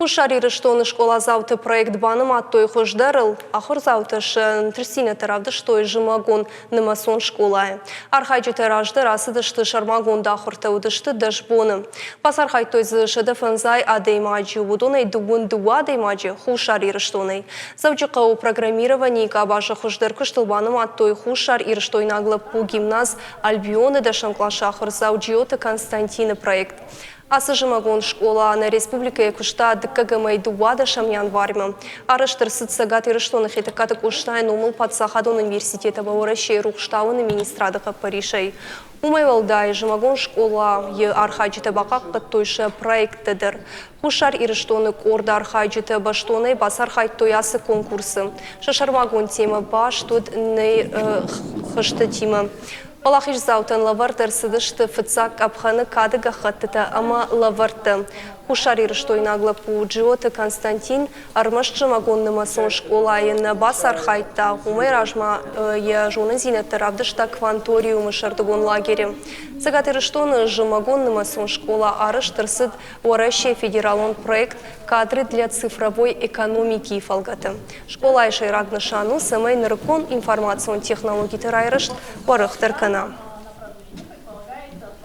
Хушари рештоны школа зауты проект баным аттой хождарыл, ахыр заутыш трсине таравды штой жимагон нымасон школай. Архайджи таражды расыдышты шармагон дахырты удышты дашбоным. Пасархай тойзы шедефензай адеймаджи удонай дугун дуа адеймаджи хушари рештоны. Завджиқа у программировании кабаша хождар кыштылбаным аттой хушар и рештой наглыпу гимназ Альбионы дашанклаша ахыр завджиоты Константины проект. Асыжымагон школа на республике кушта дыккагамай дуада шамян вармам. Арыштыр сыцсагат ирыштоных етакаты куштайн умыл подсахадон университета баваращей рухштауны министрадыға паришей. Умайвалдай жымагон школа е архайджите бақақ қыттойшы проекттедір. Хушар ирыштоны корда архайджите баштоны бас архайттоясы конкурсы. Шашармагон тема баш тут не хышты тема. Балахиш заутын лавартыр сыдышты фыцак апханы кадыга хаттыта ама лаварты. Хушари рыштой наглапу джиоты Константин армашчы магонныма сон школайын бас архайтта умай ражма я жонын зинетті равдышта кванториумы шардыгон лагерем. Цагаты рыштоны жымагонныма сон школа арыштыр сыд уаращий федералон проект кадры для цифровой экономики фалгаты. Школа айшай рагнышану сэмэй нарыкон информацион технологии тырайрышт варых тыркана.